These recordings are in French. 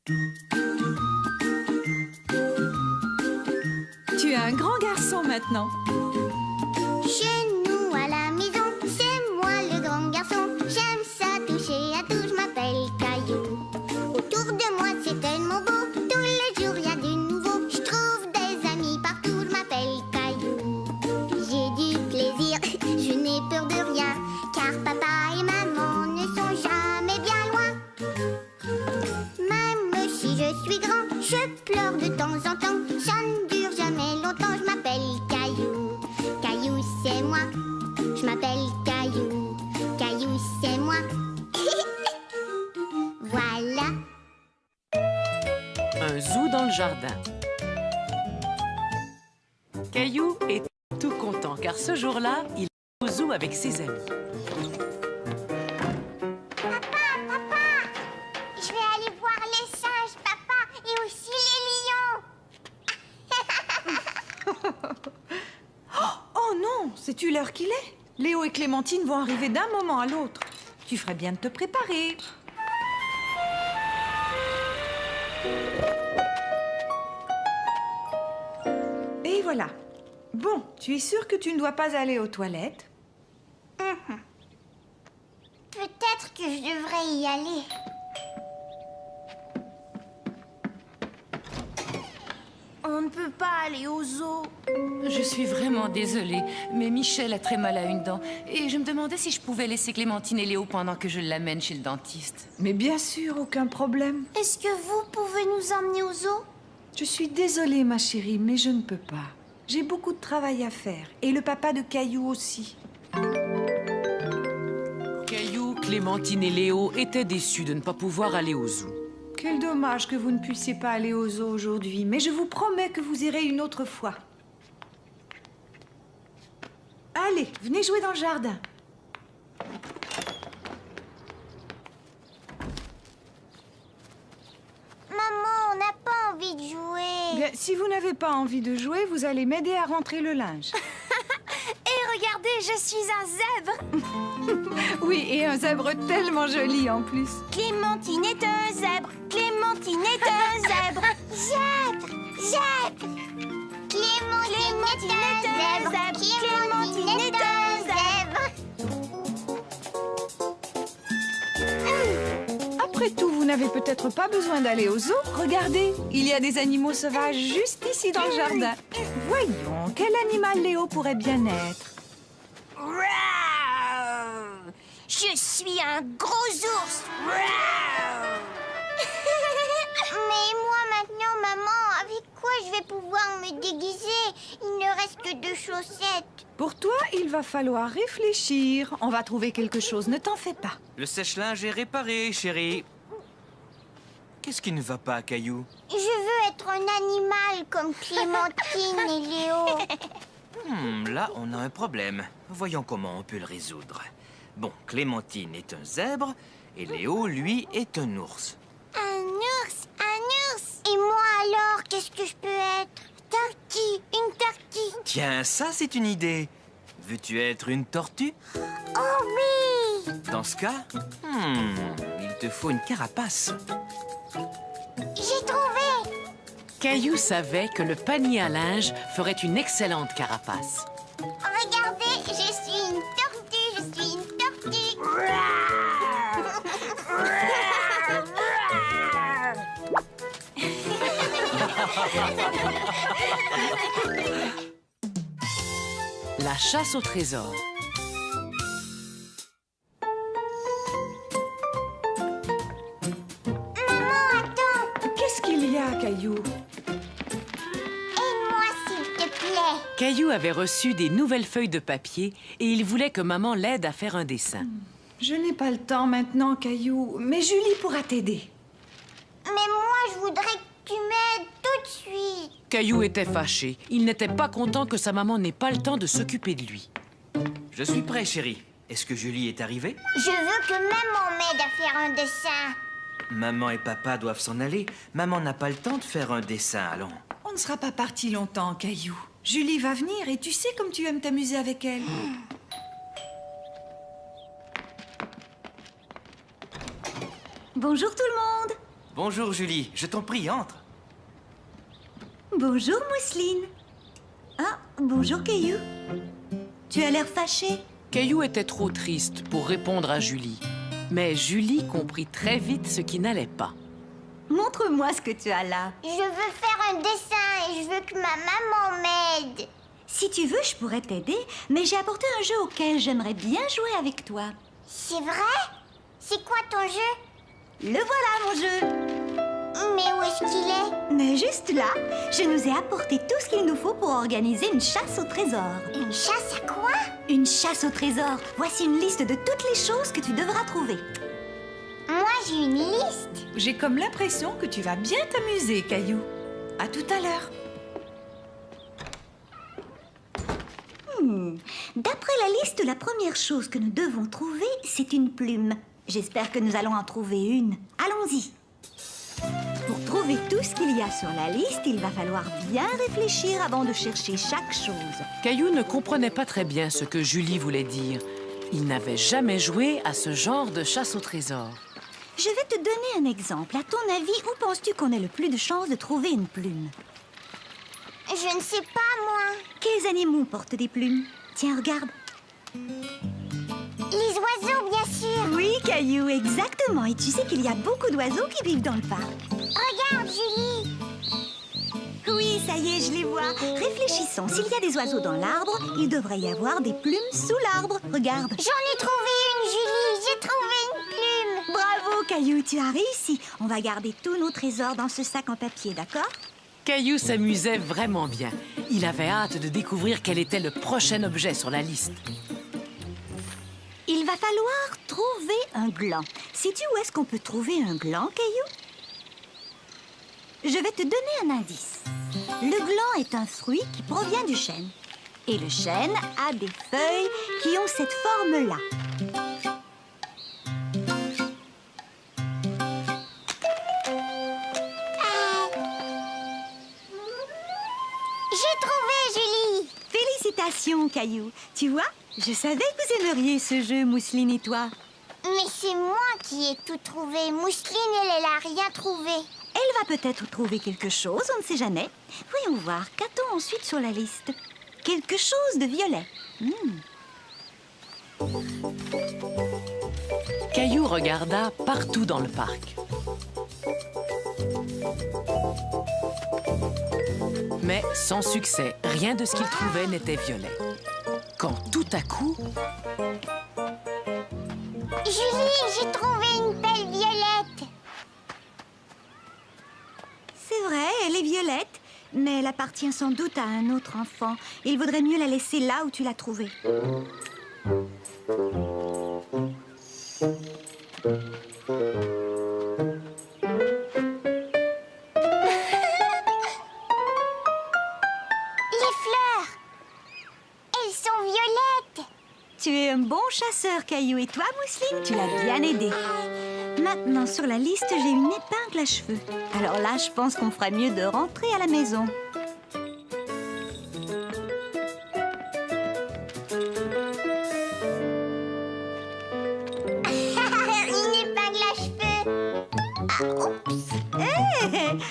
Tu es un grand garçon maintenant. Chez nous à la maison, c'est moi le grand garçon. J'aime ça toucher à tout, je m'appelle Caillou. Autour de moi c'est tellement beau, tous les jours il y a du nouveau. Je trouve des amis partout, je m'appelle Caillou. J'ai du plaisir, je n'ai peur de rien, car papa et maman ne sont jamais bien loin. Même si je suis grand, je pleure de temps en temps. Ça ne dure jamais longtemps, je m'appelle Caillou. Caillou, c'est moi. Je m'appelle Caillou. Caillou, c'est moi. Voilà. Un zoo dans le jardin. Caillou est tout content car ce jour-là, il est au zoo avec ses amis. Je vais aller voir les singes, papa, et aussi les lions. Oh non, sais-tu l'heure qu'il est? Léo et Clémentine vont arriver d'un moment à l'autre. Tu ferais bien de te préparer. Et voilà. Bon, tu es sûre que tu ne dois pas aller aux toilettes? Peut-être que je devrais y aller. On ne peut pas aller au zoo. Je suis vraiment désolée, mais Michel a très mal à une dent. Et je me demandais si je pouvais laisser Clémentine et Léo pendant que je l'amène chez le dentiste. Mais bien sûr, aucun problème. Est-ce que vous pouvez nous emmener au zoo? Je suis désolée, ma chérie, mais je ne peux pas. J'ai beaucoup de travail à faire. Et le papa de Caillou aussi. Caillou, Clémentine et Léo étaient déçus de ne pas pouvoir aller au zoo. Quel dommage que vous ne puissiez pas aller au zoo aujourd'hui. Mais je vous promets que vous irez une autre fois. Allez, venez jouer dans le jardin. Maman, on n'a pas envie de jouer. Bien, si vous n'avez pas envie de jouer, vous allez m'aider à rentrer le linge. Et regardez, je suis un zèbre. Oui, et un zèbre tellement joli en plus. Clémentine est un zèbre. Clémentine est un zèbre. Zèbre, zèbre. Clémentine est un zèbre. Clémentine est un zèbre. Après tout, vous n'avez peut-être pas besoin d'aller au zoo. Regardez, il y a des animaux sauvages juste ici dans le jardin. Voyons, quel animal Léo pourrait bien être? Je suis un gros ours. Mais moi maintenant, maman, avec quoi je vais pouvoir me déguiser? Il ne reste que 2 chaussettes. Pour toi, il va falloir réfléchir. On va trouver quelque chose, ne t'en fais pas. Le sèche-linge est réparé, chérie. Qu'est-ce qui ne va pas, Caillou? Je veux être un animal comme Clémentine et Léo. Là, on a un problème. Voyons comment on peut le résoudre. Bon, Clémentine est un zèbre et Léo, lui, est un ours. Un ours, un ours. Et moi alors, qu'est-ce que je peux être? Tortue, une tortue. Tiens, ça, c'est une idée. Veux-tu être une tortue? Oh oui! Dans ce cas, il te faut une carapace. J'ai trouvé! Caillou savait que le panier à linge ferait une excellente carapace. Regardez, je suis une tortue, je suis une tortue. La chasse au trésor. Maman, attends! Qu'est-ce qu'il y a, Caillou? Aide-moi, s'il te plaît. Caillou avait reçu des nouvelles feuilles de papier et il voulait que maman l'aide à faire un dessin. Je n'ai pas le temps maintenant, Caillou, mais Julie pourra t'aider. Mais moi, je voudrais que tu m'aides tout de suite. Caillou était fâché. Il n'était pas content que sa maman n'ait pas le temps de s'occuper de lui. Je suis prêt, chérie. Est-ce que Julie est arrivée? Je veux que maman m'aide à faire un dessin. Maman et papa doivent s'en aller. Maman n'a pas le temps de faire un dessin, allons. On ne sera pas parti longtemps, Caillou. Julie va venir et tu sais comme tu aimes t'amuser avec elle. Bonjour tout le monde! Bonjour Julie, je t'en prie, entre. Bonjour, Mousseline. Ah, bonjour, Caillou. Tu as l'air fâché. Caillou était trop triste pour répondre à Julie. Mais Julie comprit très vite ce qui n'allait pas. Montre-moi ce que tu as là. Je veux faire un dessin et je veux que ma maman m'aide. Si tu veux, je pourrais t'aider, mais j'ai apporté un jeu auquel j'aimerais bien jouer avec toi. C'est vrai? C'est quoi ton jeu? Le voilà, mon jeu. Mais où est-ce qu'il est? Mais juste là, je nous ai apporté tout ce qu'il nous faut pour organiser une chasse au trésor. Une chasse à quoi? Une chasse au trésor. Voici une liste de toutes les choses que tu devras trouver. Moi, j'ai une liste. J'ai comme l'impression que tu vas bien t'amuser, Caillou. À tout à l'heure. D'après la liste, la première chose que nous devons trouver, c'est une plume. J'espère que nous allons en trouver une. Allons-y. Pour trouver tout ce qu'il y a sur la liste, il va falloir bien réfléchir avant de chercher chaque chose. Caillou ne comprenait pas très bien ce que Julie voulait dire. Il n'avait jamais joué à ce genre de chasse au trésor. Je vais te donner un exemple. À ton avis, où penses-tu qu'on ait le plus de chances de trouver une plume? Je ne sais pas, moi. Quels animaux portent des plumes? Tiens, regarde. Les oiseaux, bien sûr. Oui, Caillou, exactement. Et tu sais qu'il y a beaucoup d'oiseaux qui vivent dans le parc. Regarde, Julie. Oui, ça y est, je les vois. Réfléchissons. S'il y a des oiseaux dans l'arbre, il devrait y avoir des plumes sous l'arbre. Regarde. J'en ai trouvé une, Julie. J'ai trouvé une plume. Bravo, Caillou, tu as réussi. On va garder tous nos trésors dans ce sac en papier, d'accord? Caillou s'amusait vraiment bien. Il avait hâte de découvrir quel était le prochain objet sur la liste. Il va falloir trouver un gland. Sais-tu où est-ce qu'on peut trouver un gland, Caillou? Je vais te donner un indice. Le gland est un fruit qui provient du chêne. Et le chêne a des feuilles qui ont cette forme-là. J'ai trouvé, Julie. Félicitations, Caillou. Tu vois, je savais que vous aimeriez ce jeu, Mousseline et toi. Mais c'est moi qui ai tout trouvé. Mousseline, elle a rien trouvé. Elle va peut-être trouver quelque chose, on ne sait jamais. Voyons voir, qu'a-t-on ensuite sur la liste? Quelque chose de violet. Caillou regarda partout dans le parc. Mais sans succès, rien de ce qu'il trouvait n'était violet. Quand tout à coup, Julie, j'ai trouvé une pelle violette. C'est vrai, elle est violette, mais elle appartient sans doute à un autre enfant. Il vaudrait mieux la laisser là où tu l'as trouvée. Les fleurs. Elles sont violettes. Tu es un bon chasseur, Caillou. Et toi, Mousseline, tu l'as bien aidé. Maintenant, sur la liste, j'ai une épingle à cheveux. Alors là, je pense qu'on ferait mieux de rentrer à la maison. Une épingle à cheveux. Ah, oups.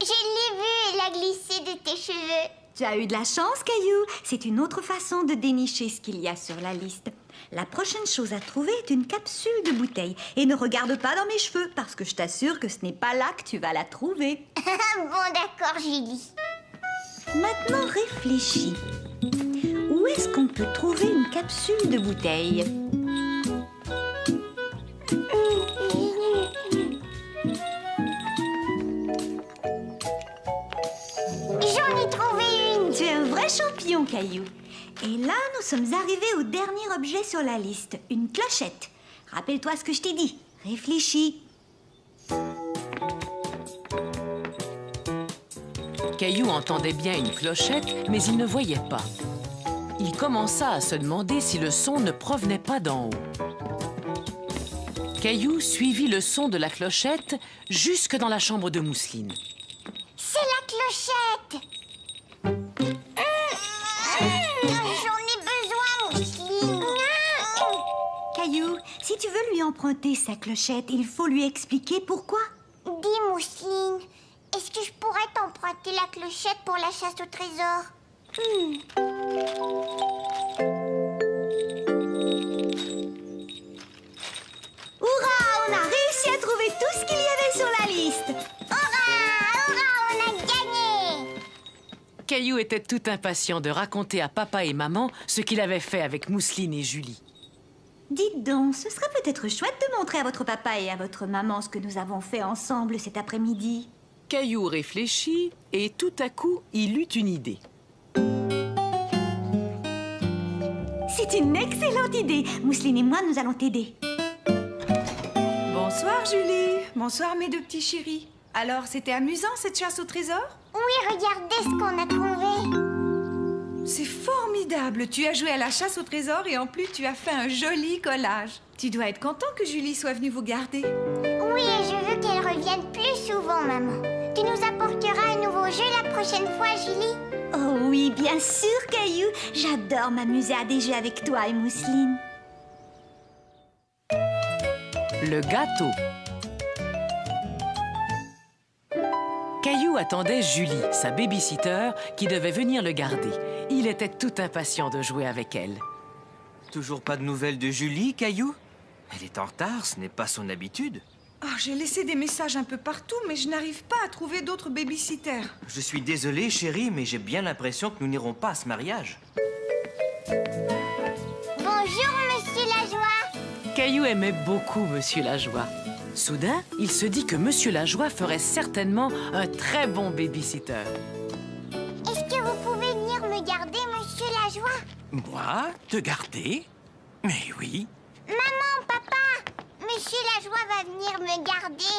Je l'ai vue, elle a glissé de tes cheveux. Tu as eu de la chance, Caillou. C'est une autre façon de dénicher ce qu'il y a sur la liste. La prochaine chose à trouver est une capsule de bouteille. Et ne regarde pas dans mes cheveux, parce que je t'assure que ce n'est pas là que tu vas la trouver. Bon, d'accord, Julie. Maintenant, réfléchis. Où est-ce qu'on peut trouver une capsule de bouteille? J'en ai trouvé une. Tu es un vrai champion, Caillou. Et là, nous sommes arrivés au dernier objet sur la liste, une clochette. Rappelle-toi ce que je t'ai dit. Réfléchis. Caillou entendait bien une clochette, mais il ne voyait pas. Il commença à se demander si le son ne provenait pas d'en haut. Caillou suivit le son de la clochette jusque dans la chambre de Mousseline. C'est la clochette. J'en ai besoin, Mousseline. Caillou, si tu veux lui emprunter sa clochette, il faut lui expliquer pourquoi. Dis, Mousseline, est-ce que je pourrais t'emprunter la clochette pour la chasse au trésor? Hurrah! On a réussi à trouver tout ce qu'il y avait sur la liste. Hurrah! Hurrah! On a gagné! Caillou était tout impatient de raconter à papa et maman ce qu'il avait fait avec Mousseline et Julie. Dites donc, ce serait peut-être chouette de montrer à votre papa et à votre maman ce que nous avons fait ensemble cet après-midi. Caillou réfléchit et tout à coup, il eut une idée. C'est une excellente idée. Mousseline et moi, nous allons t'aider. Bonsoir, Julie. Bonsoir, mes deux petits chéris. Alors, c'était amusant, cette chasse au trésor? Oui, regardez ce qu'on a trouvé. C'est formidable. Tu as joué à la chasse au trésor et en plus, tu as fait un joli collage. Tu dois être content que Julie soit venue vous garder. Oui, et je veux qu'elle revienne plus souvent, maman. Tu nous apporteras un nouveau jeu la prochaine fois, Julie? Oh oui, bien sûr, Caillou. J'adore m'amuser à des jeux avec toi et Mousseline. Le gâteau. Caillou attendait Julie, sa baby-sitter, qui devait venir le garder. Il était tout impatient de jouer avec elle. Toujours pas de nouvelles de Julie, Caillou? Elle est en retard, ce n'est pas son habitude. Ah, j'ai laissé des messages un peu partout, mais je n'arrive pas à trouver d'autres baby-sitters. Je suis désolé, chérie, mais j'ai bien l'impression que nous n'irons pas à ce mariage. Bonjour, Monsieur Lajoie. Caillou aimait beaucoup Monsieur Lajoie. Soudain, il se dit que Monsieur Lajoie ferait certainement un très bon baby-sitter. Est-ce que vous pouvez venir me garder, Monsieur Lajoie? Moi? Te garder? Mais oui. Maman, papa, Monsieur Lajoie va venir me garder.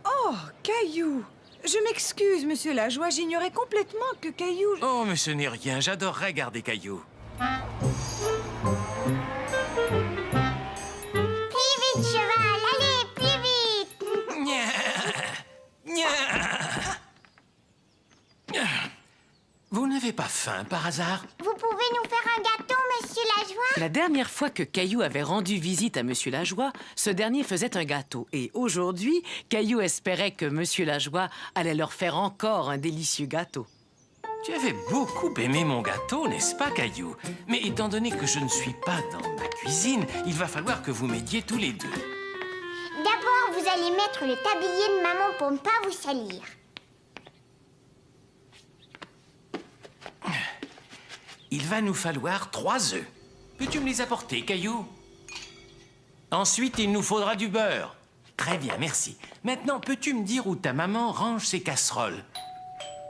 Oh, Caillou. Je m'excuse, Monsieur Lajoie, j'ignorais complètement que Caillou... Oh, mais ce n'est rien, j'adorerais garder Caillou. Plus vite, cheval, allez, plus vite. Vous n'avez pas faim, par hasard? Vous pouvez nous faire un gâteau, Monsieur Lajoie? La dernière fois que Caillou avait rendu visite à Monsieur Lajoie, ce dernier faisait un gâteau. Et aujourd'hui, Caillou espérait que Monsieur Lajoie allait leur faire encore un délicieux gâteau. Tu avais beaucoup aimé mon gâteau, n'est-ce pas, Caillou? Mais étant donné que je ne suis pas dans ma cuisine, il va falloir que vous m'aidiez tous les deux. D'abord, vous allez mettre le tablier de maman pour ne pas vous salir. Il va nous falloir 3 œufs. Peux-tu me les apporter, Caillou? Ensuite, il nous faudra du beurre. Très bien, merci. Maintenant, peux-tu me dire où ta maman range ses casseroles?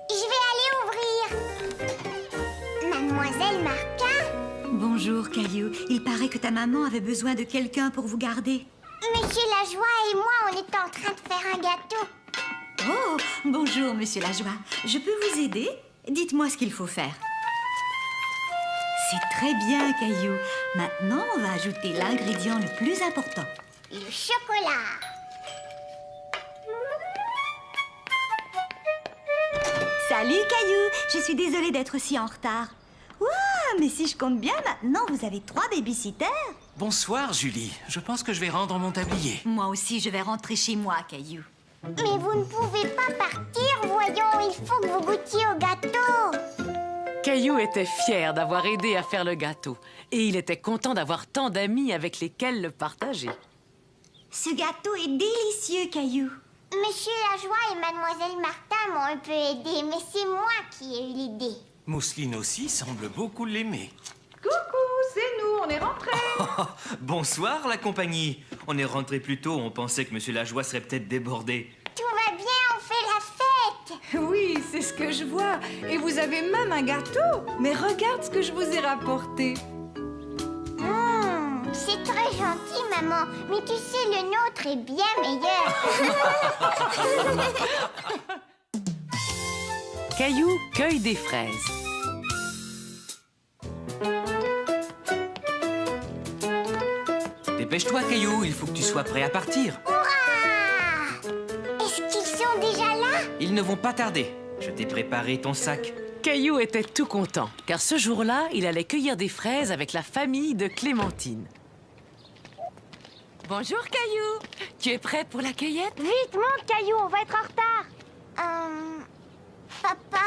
Je vais aller ouvrir. Mademoiselle Martin? Bonjour, Caillou. Il paraît que ta maman avait besoin de quelqu'un pour vous garder. Monsieur Lajoie et moi, on est en train de faire un gâteau. Oh, bonjour, Monsieur Lajoie. Je peux vous aider? Dites-moi ce qu'il faut faire. C'est très bien, Caillou. Maintenant, on va ajouter l'ingrédient le plus important. Le chocolat. Salut, Caillou. Je suis désolée d'être si en retard. Ouah, mais si je compte bien, maintenant, vous avez 3 baby-sitters. Bonsoir, Julie. Je pense que je vais rendre mon tablier. Moi aussi, je vais rentrer chez moi, Caillou. Mais vous ne pouvez pas partir, voyons. Il faut que vous goûtiez au gâteau. Caillou était fier d'avoir aidé à faire le gâteau. Et il était content d'avoir tant d'amis avec lesquels le partager. Ce gâteau est délicieux, Caillou. Monsieur Lajoie et Mademoiselle Martin m'ont un peu aidé, mais c'est moi qui ai eu l'idée. Mousseline aussi semble beaucoup l'aimer. Coucou, c'est nous, on est rentrés. Oh, bonsoir, la compagnie. On est rentré plus tôt, on pensait que Monsieur Lajoie serait peut-être débordé. Tout va bien, on fait la fête. Oui, c'est ce que je vois. Et vous avez même un gâteau. Mais regarde ce que je vous ai rapporté. C'est très gentil, maman. Mais tu sais, le nôtre est bien meilleur. Caillou cueille des fraises. Dépêche-toi, Caillou, il faut que tu sois prêt à partir. Hurrah! Est-ce qu'ils sont déjà là? Ils ne vont pas tarder. Je t'ai préparé ton sac. Caillou était tout content, car ce jour-là, il allait cueillir des fraises avec la famille de Clémentine. Bonjour, Caillou. Tu es prêt pour la cueillette? Vite, monte, Caillou, on va être en retard. Papa?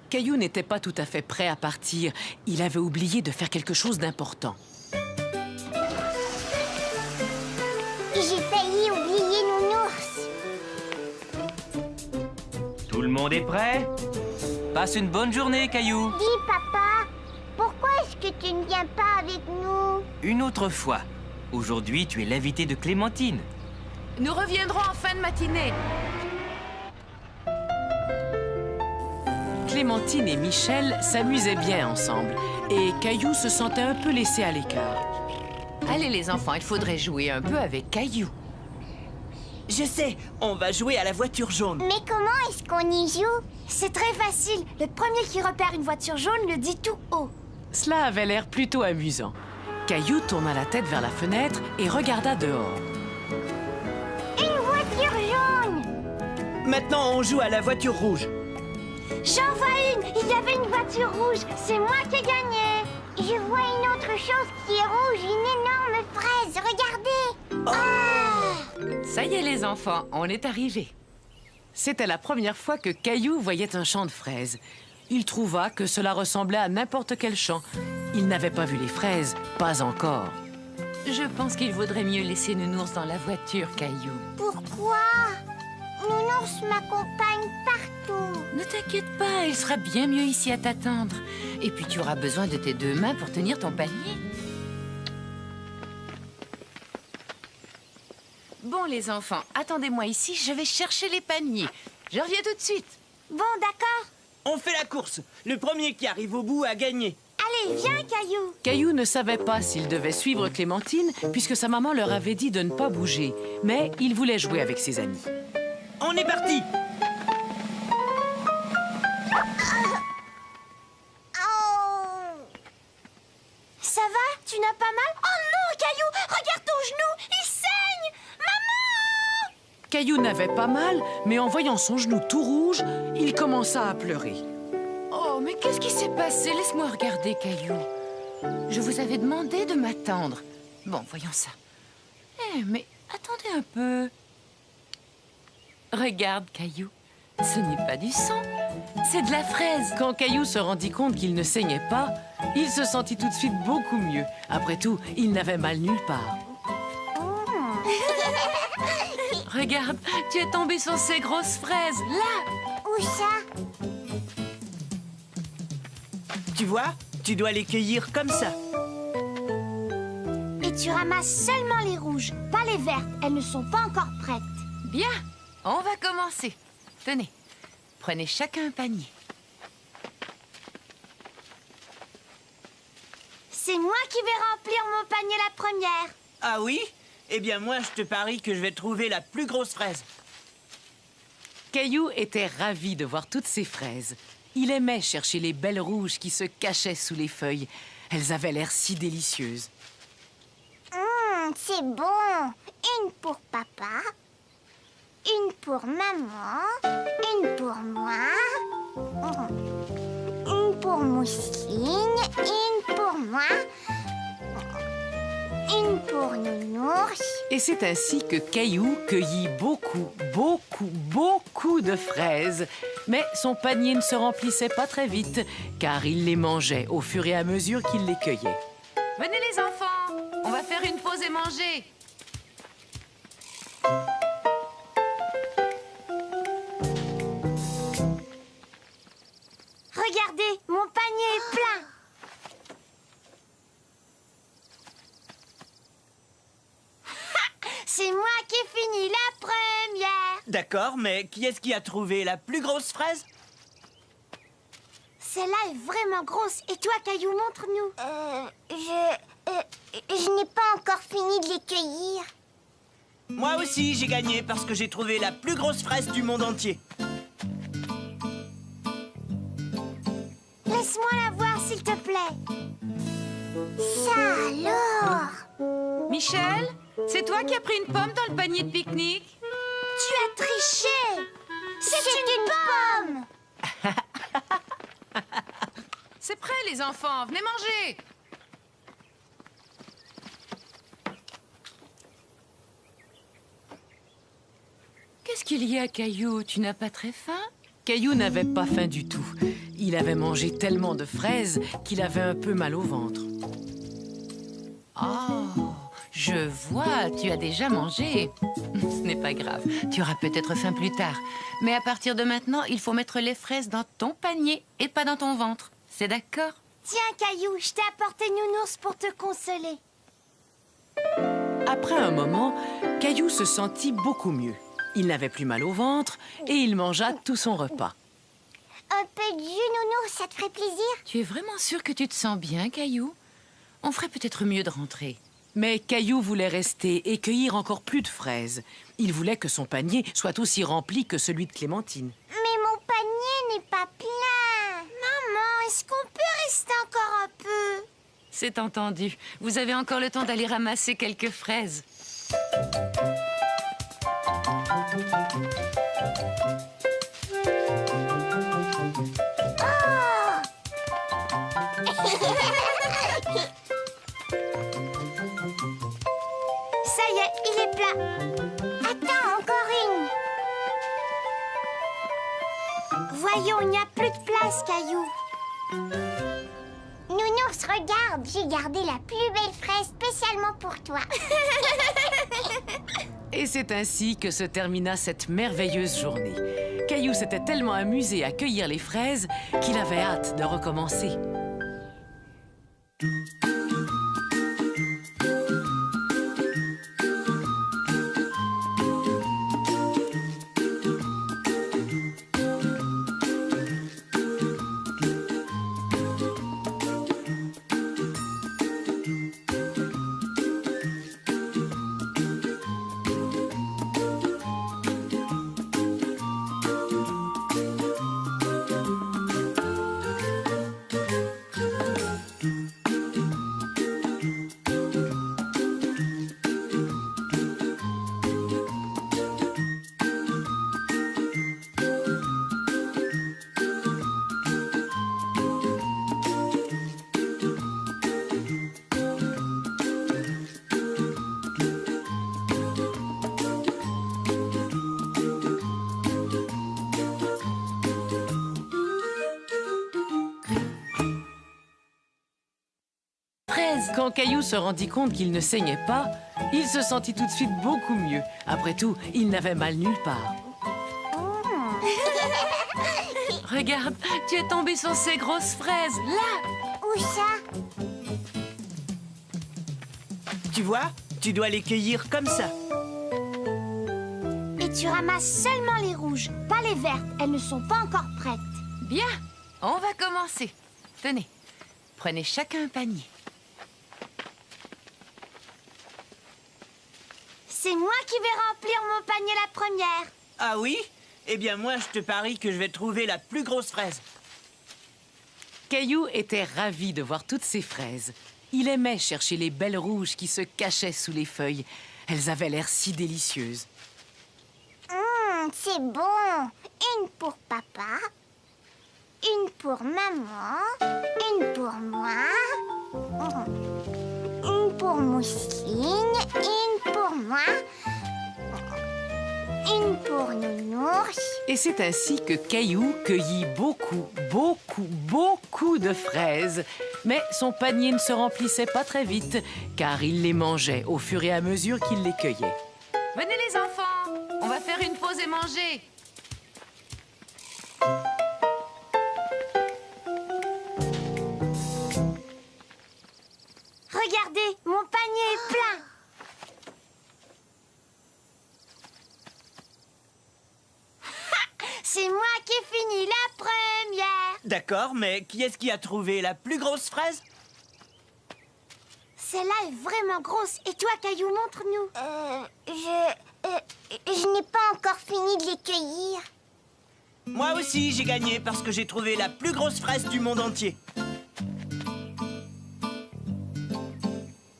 Caillou n'était pas tout à fait prêt à partir. Il avait oublié de faire quelque chose d'important. J'ai failli oublier Nounours. Tout le monde est prêt? Passe une bonne journée, Caillou. Dis, papa, pourquoi est-ce que tu ne viens pas avec nous? Une autre fois. Aujourd'hui, tu es l'invité de Clémentine. Nous reviendrons en fin de matinée. Clémentine et Michel s'amusaient bien ensemble. Et Caillou se sentait un peu laissé à l'écart. Allez, les enfants, il faudrait jouer un peu avec Caillou. Je sais, on va jouer à la voiture jaune. Mais comment est-ce qu'on y joue? C'est très facile. Le premier qui repère une voiture jaune le dit tout haut. Cela avait l'air plutôt amusant. Caillou tourna la tête vers la fenêtre et regarda dehors. Une voiture jaune! Maintenant, on joue à la voiture rouge. J'en vois une! Il y avait une voiture rouge! C'est moi qui ai gagné! Je vois une autre chose qui est rouge, une énorme fraise! Regardez! Ça y est, les enfants, on est arrivés. C'était la première fois que Caillou voyait un champ de fraises. Il trouva que cela ressemblait à n'importe quel champ. Il n'avait pas vu les fraises, pas encore. Je pense qu'il vaudrait mieux laisser Nounours dans la voiture, Caillou. Pourquoi? Nounours m'accompagne partout. Ne t'inquiète pas, il sera bien mieux ici à t'attendre. Et puis tu auras besoin de tes deux mains pour tenir ton panier. Bon, les enfants, attendez-moi ici, je vais chercher les paniers. Je reviens tout de suite. Bon, d'accord. On fait la course. Le premier qui arrive au bout a gagné. Allez, viens, Caillou. Caillou ne savait pas s'il devait suivre Clémentine, puisque sa maman leur avait dit de ne pas bouger. Mais il voulait jouer avec ses amis. On est parti. Ça va? Tu n'as pas mal? Oh non, Caillou! Regarde ton genou! Il saigne! Maman! Caillou n'avait pas mal, mais en voyant son genou tout rouge, il commença à pleurer. Oh, mais qu'est-ce qui s'est passé? Laisse-moi regarder, Caillou. Je vous avais demandé de m'attendre. Bon, voyons ça. Eh, mais attendez un peu. Regarde, Caillou. Ce n'est pas du sang, c'est de la fraise. Quand Caillou se rendit compte qu'il ne saignait pas, il se sentit tout de suite beaucoup mieux. Après tout, il n'avait mal nulle part. Regarde, tu es tombé sur ces grosses fraises, là. Où ça? Tu vois, tu dois les cueillir comme ça. Et tu ramasses seulement les rouges, pas les vertes. Elles ne sont pas encore prêtes. Bien, on va commencer. Tenez, prenez chacun un panier. C'est moi qui vais remplir mon panier la première. Ah oui? Eh bien, moi, je te parie que je vais trouver la plus grosse fraise. Caillou était ravi de voir toutes ces fraises. Il aimait chercher les belles rouges qui se cachaient sous les feuilles. Elles avaient l'air si délicieuses. C'est bon! Une pour papa, une pour maman, une pour moi, une pour Mousseline, une pour moi, une pour Nounours. Et c'est ainsi que Caillou cueillit beaucoup de fraises. Mais son panier ne se remplissait pas très vite, car il les mangeait au fur et à mesure qu'il les cueillait. Venez les enfants, on va faire une pause et manger. Regardez, mon panier est plein. C'est moi qui ai fini la première. D'accord, mais qui est-ce qui a trouvé la plus grosse fraise? Celle-là est vraiment grosse. Et toi, Caillou, montre-nous. Je n'ai pas encore fini de les cueillir. Moi aussi, j'ai gagné parce que j'ai trouvé la plus grosse fraise du monde entier. Laisse-moi la voir, s'il te plaît. Ça alors! Michel, c'est toi qui as pris une pomme dans le panier de pique-nique? Tu as triché. C'est une pomme. C'est prêt, les enfants, venez manger. Qu'est-ce qu'il y a, Caillou? Tu n'as pas très faim? Caillou n'avait pas faim du tout. Il avait mangé tellement de fraises qu'il avait un peu mal au ventre. Oh, je vois, tu as déjà mangé. Ce n'est pas grave, tu auras peut-être faim plus tard. Mais à partir de maintenant, il faut mettre les fraises dans ton panier et pas dans ton ventre. C'est d'accord? Tiens, Caillou, je t'ai apporté Nounours pour te consoler. Après un moment, Caillou se sentit beaucoup mieux. Il n'avait plus mal au ventre et il mangea tout son repas. Un peu de jus, Nounours, ça te ferait plaisir? Tu es vraiment sûr que tu te sens bien, Caillou? On ferait peut-être mieux de rentrer. Mais Caillou voulait rester et cueillir encore plus de fraises. Il voulait que son panier soit aussi rempli que celui de Clémentine. Mais mon panier n'est pas plein. Maman, est-ce qu'on peut rester encore un peu? C'est entendu. Vous avez encore le temps d'aller ramasser quelques fraises. Ça y est, il est plat. Attends, encore une. Voyons, il n'y a plus de place, Caillou. Nounours, regarde, j'ai gardé la plus belle fraise spécialement pour toi. Et c'est ainsi que se termina cette merveilleuse journée. Caillou s'était tellement amusé à cueillir les fraises qu'il avait hâte de recommencer. Quand Caillou se rendit compte qu'il ne saignait pas, il se sentit tout de suite beaucoup mieux. Après tout, il n'avait mal nulle part. Regarde, tu es tombé sur ces grosses fraises, là! Où ça? Tu vois, tu dois les cueillir comme ça. Et tu ramasses seulement les rouges, pas les vertes. Elles ne sont pas encore prêtes. Bien, on va commencer. Tenez, prenez chacun un panier. C'est moi qui vais remplir mon panier la première. Ah oui? Eh bien moi, je te parie que je vais trouver la plus grosse fraise. Caillou était ravi de voir toutes ces fraises. Il aimait chercher les belles rouges qui se cachaient sous les feuilles. Elles avaient l'air si délicieuses. C'est bon. Une pour papa, une pour maman, une pour moi, une pour Mousseline, une pour moi, une pour Nounours. Et c'est ainsi que Caillou cueillit beaucoup de fraises. Mais son panier ne se remplissait pas très vite, car il les mangeait au fur et à mesure qu'il les cueillait. Venez les enfants, on va faire une pause et manger. Regardez, mon panier est plein. C'est moi qui ai fini la première. D'accord, mais qui est-ce qui a trouvé la plus grosse fraise? Celle-là est vraiment grosse. Et toi, Caillou, montre-nous. Je n'ai pas encore fini de les cueillir. Moi aussi, j'ai gagné parce que j'ai trouvé la plus grosse fraise du monde entier.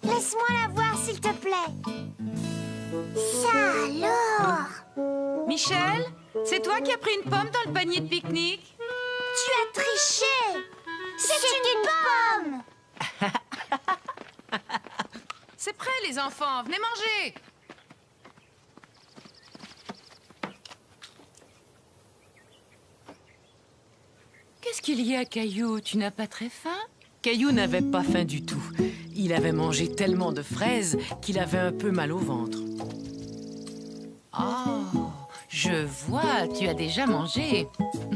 Laisse-moi la voir, s'il te plaît. Ça alors? Michel, c'est toi qui as pris une pomme dans le panier de pique-nique? Tu as triché. C'est une pomme. C'est prêt, les enfants, venez manger. Qu'est-ce qu'il y a, Caillou? Tu n'as pas très faim? Caillou n'avait pas faim du tout. Il avait mangé tellement de fraises qu'il avait un peu mal au ventre. Oh, je vois, tu as déjà mangé.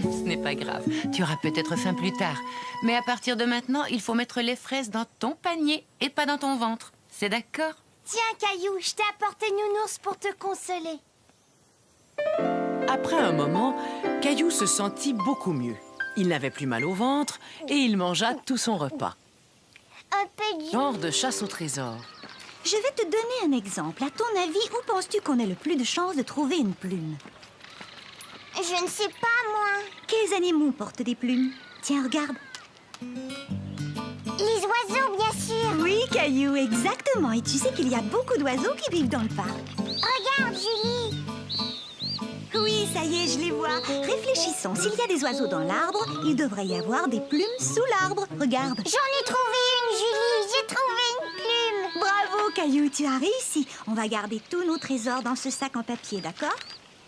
Ce n'est pas grave, tu auras peut-être faim plus tard. Mais à partir de maintenant, il faut mettre les fraises dans ton panier et pas dans ton ventre. C'est d'accord? Tiens, Caillou, je t'ai apporté Nounours pour te consoler. Après un moment, Caillou se sentit beaucoup mieux. Il n'avait plus mal au ventre et il mangea tout son repas. Un peu de... Genre de chasse au trésor. Je vais te donner un exemple. À ton avis, où penses-tu qu'on ait le plus de chances de trouver une plume? Je ne sais pas, moi. Quels animaux portent des plumes? Tiens, regarde. Les oiseaux, bien sûr. Oui, Caillou, exactement. Et tu sais qu'il y a beaucoup d'oiseaux qui vivent dans le parc. Regarde, Julie. Oui, ça y est, je les vois. Réfléchissons. S'il y a des oiseaux dans l'arbre, il devrait y avoir des plumes sous l'arbre. Regarde. J'en ai trouvé une, Julie. J'ai trouvé une plume. Bravo, Caillou, tu as réussi. On va garder tous nos trésors dans ce sac en papier, d'accord?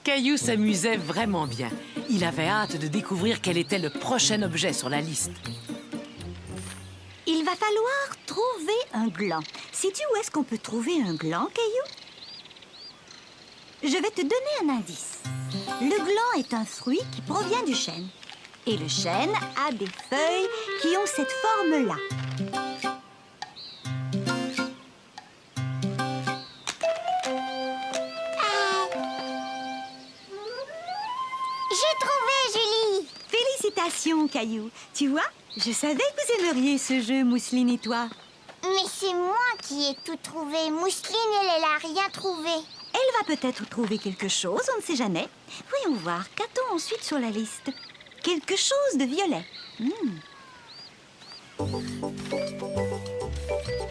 Caillou s'amusait vraiment bien. Il avait hâte de découvrir quel était le prochain objet sur la liste. Il va falloir trouver un gland. Sais-tu où est-ce qu'on peut trouver un gland, Caillou? Je vais te donner un indice. Le gland est un fruit qui provient du chêne. Et le chêne a des feuilles qui ont cette forme-là. J'ai trouvé, Julie. Félicitations, Caillou. Tu vois, je savais que vous aimeriez ce jeu, Mousseline et toi. Mais c'est moi qui ai tout trouvé. Mousseline, elle a rien trouvé. Elle va peut-être trouver quelque chose, on ne sait jamais. Voyons voir, qu'a-t-on ensuite sur la liste? Quelque chose de violet.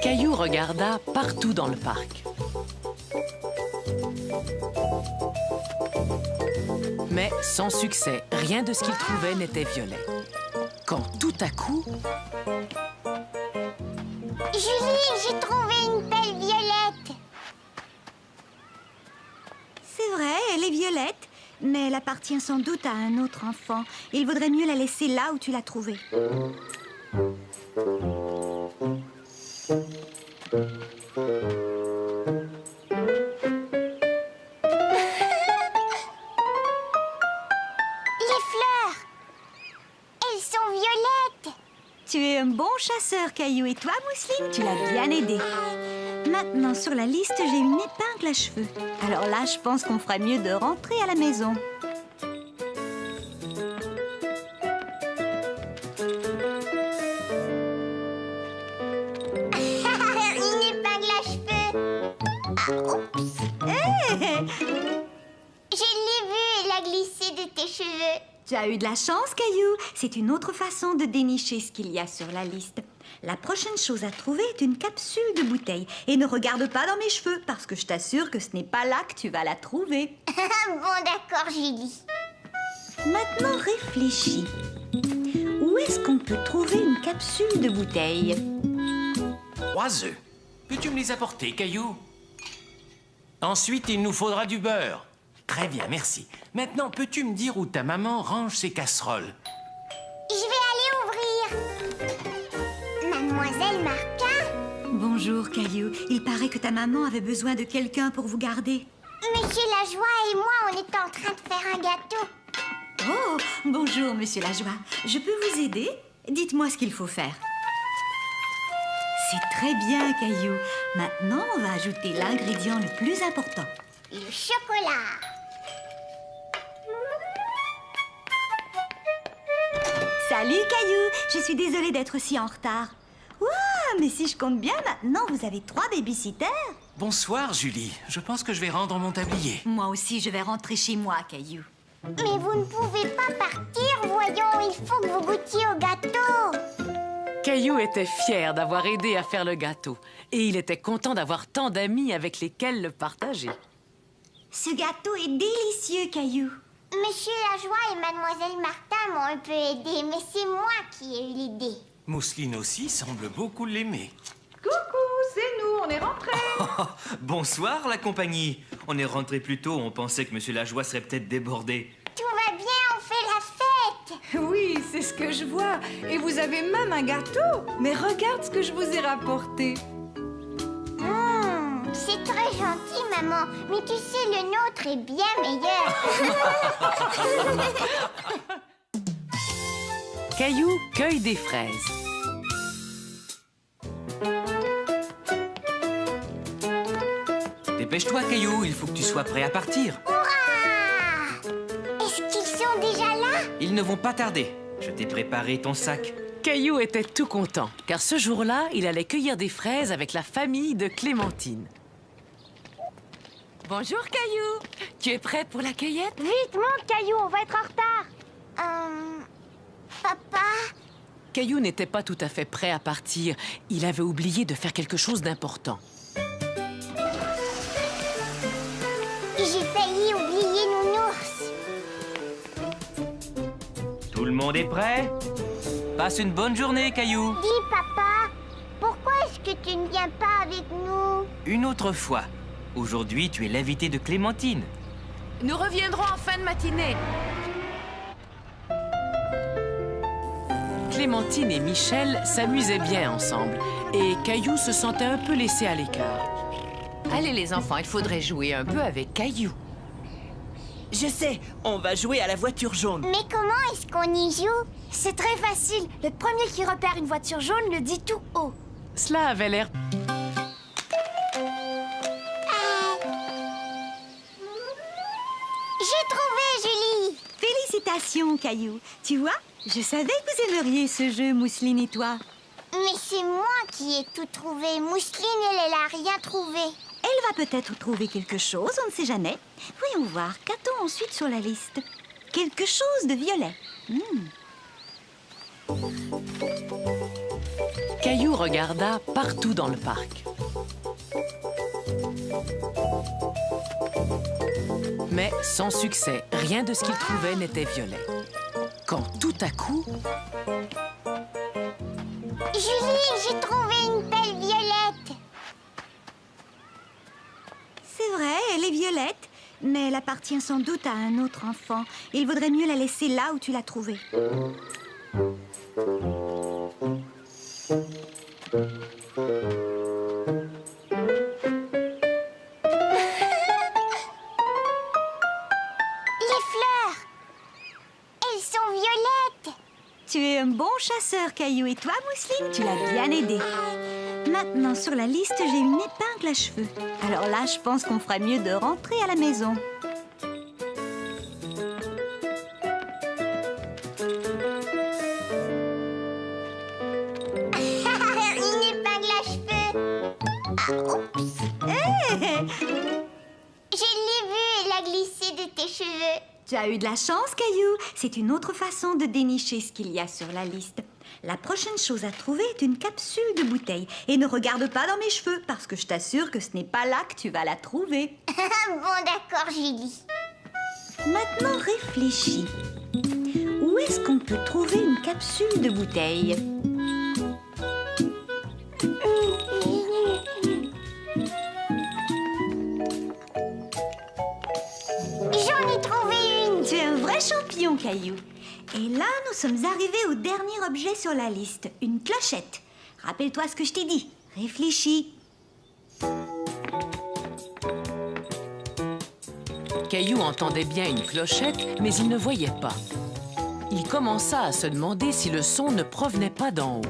Caillou regarda partout dans le parc. Mais sans succès, rien de ce qu'il trouvait n'était violet. Quand tout à coup... Julie, j'ai trouvé une belle violette. C'est vrai, elle est violette, mais elle appartient sans doute à un autre enfant. Il vaudrait mieux la laisser là où tu l'as trouvée. Les fleurs, elles sont violettes. Tu es un bon chasseur, Caillou. Et toi, Mousseline, tu l'as bien aidé. Maintenant, sur la liste, j'ai une épingle à cheveux. Alors là, je pense qu'on ferait mieux de rentrer à la maison. Une épingle à cheveux. Ah, oups. Je l'ai vue, elle a glissé de tes cheveux. Tu as eu de la chance, Caillou. C'est une autre façon de dénicher ce qu'il y a sur la liste. La prochaine chose à trouver est une capsule de bouteille. Et ne regarde pas dans mes cheveux, parce que je t'assure que ce n'est pas là que tu vas la trouver. Bon, d'accord, Julie. Maintenant, réfléchis. Où est-ce qu'on peut trouver une capsule de bouteille? 3 œufs. Peux-tu me les apporter, Caillou? Ensuite, il nous faudra du beurre. Très bien, merci. Maintenant, peux-tu me dire où ta maman range ses casseroles? Je vais aller ouvrir. Mademoiselle Martin? Bonjour, Caillou. Il paraît que ta maman avait besoin de quelqu'un pour vous garder. Monsieur Lajoie et moi, on est en train de faire un gâteau. Oh, bonjour, Monsieur Lajoie. Je peux vous aider? Dites-moi ce qu'il faut faire. C'est très bien, Caillou. Maintenant, on va ajouter l'ingrédient le plus important. Le chocolat. Salut, Caillou. Je suis désolée d'être si en retard. Ouah, mais si je compte bien, maintenant, vous avez 3 babysitters. Bonsoir, Julie. Je pense que je vais rendre mon tablier. Moi aussi, je vais rentrer chez moi, Caillou. Mais vous ne pouvez pas partir, voyons. Il faut que vous goûtiez au gâteau. Caillou était fier d'avoir aidé à faire le gâteau. Et il était content d'avoir tant d'amis avec lesquels le partager. Ce gâteau est délicieux, Caillou. Monsieur Lajoie et Mademoiselle Martin m'ont un peu aidé, mais c'est moi qui ai eu l'idée. Mousseline aussi semble beaucoup l'aimer. Coucou, c'est nous, on est rentrés. Oh, bonsoir, la compagnie. On est rentré plus tôt, on pensait que Monsieur Lajoie serait peut-être débordé. Tout va bien, on fait la fête. Oui, c'est ce que je vois. Et vous avez même un gâteau. Mais regarde ce que je vous ai rapporté. C'est très gentil, maman. Mais tu sais, le nôtre est bien meilleur. Caillou cueille des fraises. Dépêche-toi, Caillou, il faut que tu sois prêt à partir. Hurrah! Est-ce qu'ils sont déjà là? Ils ne vont pas tarder. Je t'ai préparé ton sac. Caillou était tout content, car ce jour-là, il allait cueillir des fraises avec la famille de Clémentine. Bonjour, Caillou. Tu es prêt pour la cueillette? Vite, monte, Caillou, on va être en retard. Papa? Caillou n'était pas tout à fait prêt à partir. Il avait oublié de faire quelque chose d'important. J'ai failli oublier Nounours. Tout le monde est prêt? Passe une bonne journée, Caillou. Dis, papa, pourquoi est-ce que tu ne viens pas avec nous? Une autre fois. Aujourd'hui, tu es l'invité de Clémentine. Nous reviendrons en fin de matinée. Clémentine et Michel s'amusaient bien ensemble. Et Caillou se sentait un peu laissé à l'écart. Allez les enfants, il faudrait jouer un peu avec Caillou. Je sais, on va jouer à la voiture jaune. Mais comment est-ce qu'on y joue? C'est très facile. Le premier qui repère une voiture jaune le dit tout haut. Cela avait l'air... J'ai trouvé, Julie. Félicitations, Caillou. Tu vois, je savais que vous aimeriez ce jeu, Mousseline et toi. Mais c'est moi qui ai tout trouvé. Mousseline, elle a rien trouvé. Elle va peut-être trouver quelque chose, on ne sait jamais. Voyons voir, qu'a-t-on ensuite sur la liste? Quelque chose de violet. Caillou regarda partout dans le parc. Mais sans succès, rien de ce qu'il trouvait n'était violet. Quand tout à coup... Julie, j'ai trouvé une belle violette. C'est vrai, elle est violette, mais elle appartient sans doute à un autre enfant. Il vaudrait mieux la laisser là où tu l'as trouvée. Les fleurs, elles sont violettes. Tu es un bon chasseur, Caillou. Et toi, Mousseline, tu l'as bien aidé. Maintenant, sur la liste, j'ai une épingle à cheveux. Alors là, je pense qu'on ferait mieux de rentrer à la maison. Une épingle à cheveux. Oups. Je l'ai vue, elle a glissé de tes cheveux. Tu as eu de la chance, Caillou. C'est une autre façon de dénicher ce qu'il y a sur la liste. La prochaine chose à trouver est une capsule de bouteille. Et ne regarde pas dans mes cheveux, parce que je t'assure que ce n'est pas là que tu vas la trouver. Bon, d'accord, Julie. Maintenant, réfléchis. Où est-ce qu'on peut trouver une capsule de bouteille? J'en ai trouvé une. Tu es un vrai champion, Caillou. Et là, nous sommes arrivés au dernier objet sur la liste, une clochette. Rappelle-toi ce que je t'ai dit. Réfléchis. Caillou entendait bien une clochette, mais il ne voyait pas. Il commença à se demander si le son ne provenait pas d'en haut.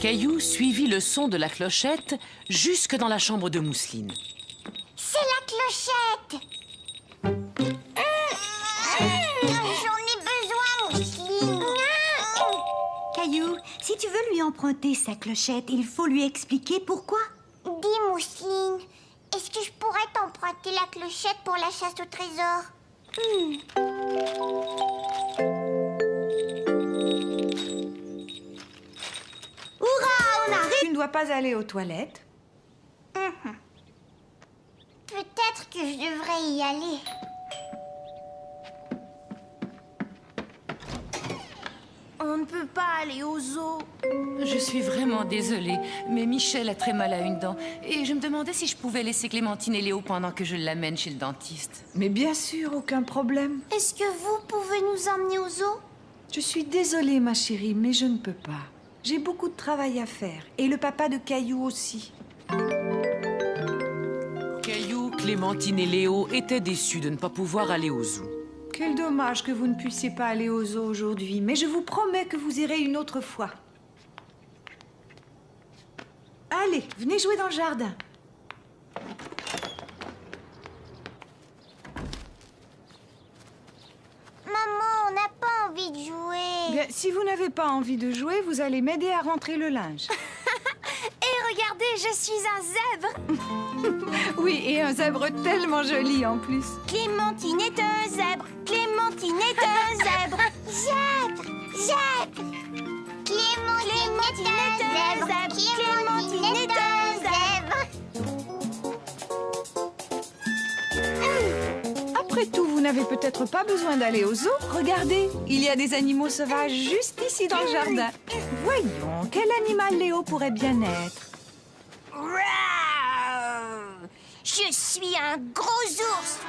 Caillou suivit le son de la clochette jusque dans la chambre de Mousseline. C'est la clochette. J'en ai besoin, Mousseline. Caillou, si tu veux lui emprunter sa clochette, il faut lui expliquer pourquoi. Dis, Mousseline, est-ce que je pourrais t'emprunter la clochette pour la chasse au trésor? Hurrah, on arrive! Tu ne dois pas aller aux toilettes. Peut-être que je devrais y aller. On ne peut pas aller au zoo. Je suis vraiment désolée, mais Michel a très mal à une dent. Et je me demandais si je pouvais laisser Clémentine et Léo pendant que je l'amène chez le dentiste. Mais bien sûr, aucun problème. Est-ce que vous pouvez nous emmener au zoo? Je suis désolée, ma chérie, mais je ne peux pas. J'ai beaucoup de travail à faire. Et le papa de Caillou aussi. Caillou, Clémentine et Léo étaient déçus de ne pas pouvoir aller au zoo. Quel dommage que vous ne puissiez pas aller au zoo aujourd'hui, mais je vous promets que vous irez une autre fois. Allez, venez jouer dans le jardin. Maman, on n'a pas envie de jouer. Bien, si vous n'avez pas envie de jouer, vous allez m'aider à rentrer le linge. Et regardez, je suis un zèbre. Oui, et un zèbre tellement joli en plus. Clémentine est un zèbre. Clémentine est un zèbre. Zèbre, zèbre. Clémentine est un zèbre. Clémentine est un zèbre. Après tout, vous n'avez peut-être pas besoin d'aller au zoo. Regardez, il y a des animaux sauvages juste ici dans le jardin. Voyons, quel animal Léo pourrait bien être? Je suis un gros ours.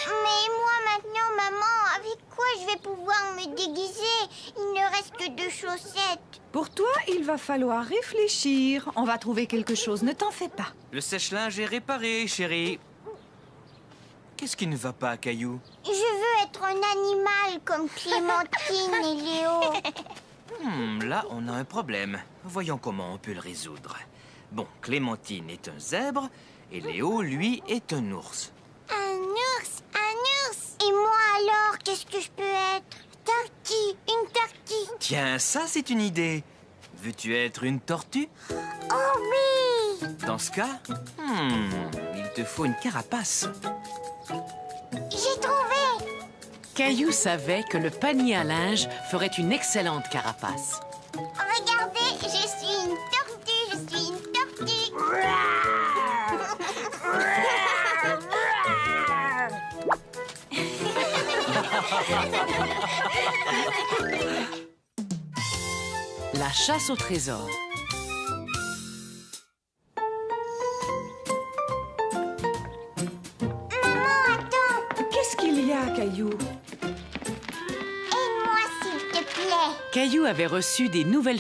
Mais moi maintenant, maman, avec quoi je vais pouvoir me déguiser? Il ne reste que 2 chaussettes. Pour toi, il va falloir réfléchir. On va trouver quelque chose, ne t'en fais pas. Le sèche-linge est réparé, chérie. Qu'est-ce qui ne va pas, Caillou? Je veux être un animal comme Clémentine et Léo. Là, on a un problème. Voyons comment on peut le résoudre. Bon, Clémentine est un zèbre et Léo, lui, est un ours. Un ours, un ours. Et moi alors, qu'est-ce que je peux être? Tortue, une tortue. Tiens, ça, c'est une idée. Veux-tu être une tortue? Oh oui. Dans ce cas, il te faut une carapace. J'ai trouvé. Caillou savait que le panier à linge ferait une excellente carapace. Regardez, je suis une tortue, je suis une tortue. La chasse au trésor. Maman, attends. Qu'est-ce qu'il y a, Caillou? Aide-moi, s'il te plaît. Caillou avait reçu des nouvelles